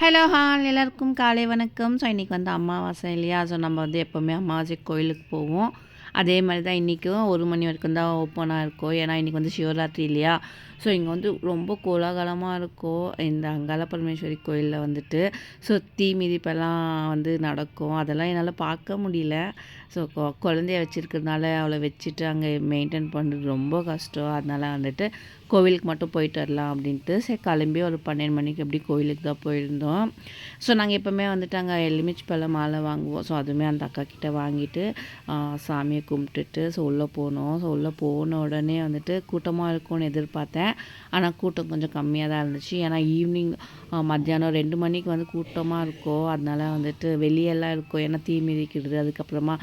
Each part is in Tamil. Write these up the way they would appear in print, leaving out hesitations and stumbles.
ஹலோ ஹால் எல்லாருக்கும் காலை வணக்கம். ஸோ இன்றைக்கி வந்து அமாவாசை இல்லையா? ஸோ நம்ம வந்து எப்போவுமே அமாவாசைக்கு கோயிலுக்கு போவோம். அதே மாதிரி தான் இன்றைக்கும் 1 மணி வரைக்கும் தான் ஓப்பனாக இருக்கும். ஏன்னா இன்றைக்கி வந்து சிவராத்திரி இல்லையா? ஸோ இங்கே வந்து ரொம்ப கோலாகலமாக இருக்கும் இந்த அங்காள பரமேஸ்வரி கோயிலில் வந்துட்டு. ஸோ தீ மிதிப்பெல்லாம் வந்து நடக்கும். அதெல்லாம் என்னால் பார்க்க முடியல. ஸோ குழந்தைய வச்சுருக்கிறதுனால அவளை வச்சுட்டு அங்கே மெயின்டைன் பண்ணுறது ரொம்ப கஷ்டம். அதனால் வந்துட்டு கோவிலுக்கு மட்டும் போயிட்டு வரலாம் அப்படின்ட்டு சரி கிளம்பி ஒரு 12 மணிக்கு எப்படி கோவிலுக்கு தான் போயிருந்தோம். ஸோ நாங்கள் எப்போவுமே வந்துட்டு அங்கே எலுமிச்சை பழம் மாலை வாங்குவோம். ஸோ அதுவுமே அந்த அக்கா கிட்டே வாங்கிட்டு சாமியை கும்பிட்டுட்டு ஸோ உள்ளே போனோம். ஸோ உள்ளே போன உடனே வந்துட்டு கூட்டமாக இருக்கும்னு எதிர்பார்த்தேன். ஆனால் கூட்டம் கொஞ்சம் கம்மியாக தான் இருந்துச்சு. ஏன்னா ஈவினிங் மத்தியானம் 2 மணிக்கு வந்து கூட்டமாக இருக்கும். அதனால வந்துட்டு வெளியெல்லாம் இருக்கும். ஏன்னா தீ மிதிக்கிறது அதுக்கப்புறமா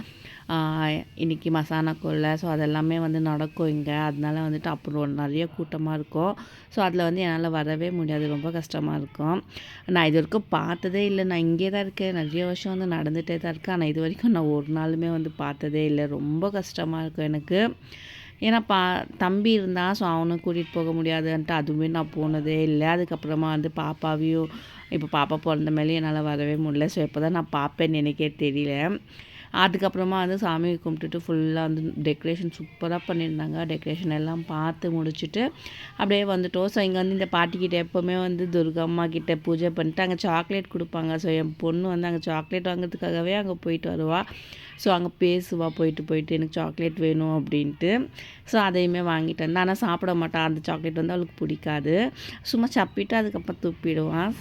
இன்றைக்கி மசானா கொள்ளை ஸோ அதெல்லாமே வந்து நடக்கும் இங்கே. அதனால வந்துட்டு அப்புறம் நிறைய கூட்டமாக இருக்கும். ஸோ அதில் வந்து என்னால் வரவே முடியாது. ரொம்ப கஷ்டமாக இருக்கும். நான் இது வரைக்கும் பார்த்ததே இல்லை. நான் இங்கே தான் இருக்கேன். நிறைய வருஷம் வந்து நடந்துகிட்டே தான் இருக்கேன். ஆனால் இது வரைக்கும் நான் ஒரு நாளுமே வந்து பார்த்ததே இல்லை. ரொம்ப கஷ்டமாக இருக்கும் எனக்கு. ஏன்னா தம்பி இருந்தான். ஸோ அவனை கூட்டிகிட்டு போக முடியாதுன்ட்டு அதுவுமே நான் போனதே இல்லை. அதுக்கப்புறமா வந்து பாப்பாவையும் இப்போ பாப்பா பிறந்த மேலேயும் என்னால் வரவே முடியல. ஸோ எப்போ தான் நான் பார்ப்பேன்னு எனக்கே தெரியல. அதுக்கப்புறமா வந்து சாமி கும்பிட்டுட்டு ஃபுல்லாக வந்து டெக்கரேஷன் சூப்பராக பண்ணியிருந்தாங்க. டெக்கரேஷன் எல்லாம் பார்த்து முடிச்சுட்டு அப்படியே வந்துட்டோம். ஸோ இங்கே வந்து இந்த பாட்டிக்கிட்ட எப்போவுமே வந்து துர்கம்மா கிட்டே பூஜை பண்ணிட்டு அங்கே சாக்லேட் கொடுப்பாங்க. ஸோ என் பொண்ணு வந்து அங்கே சாக்லேட் வாங்குறதுக்காகவே அங்கே போயிட்டு வருவாள். ஸோ அங்கே பேசுவாள் போயிட்டு எனக்கு சாக்லேட் வேணும் அப்படின்ட்டு. ஸோ அதையுமே வாங்கிட்டு வந்தேன். ஆனால் சாப்பிட மாட்டான். அந்த சாக்லேட் வந்து அவளுக்கு பிடிக்காது. சும்மா சப்பிட்டு அதுக்கப்புறம் துப்பிடுவான்.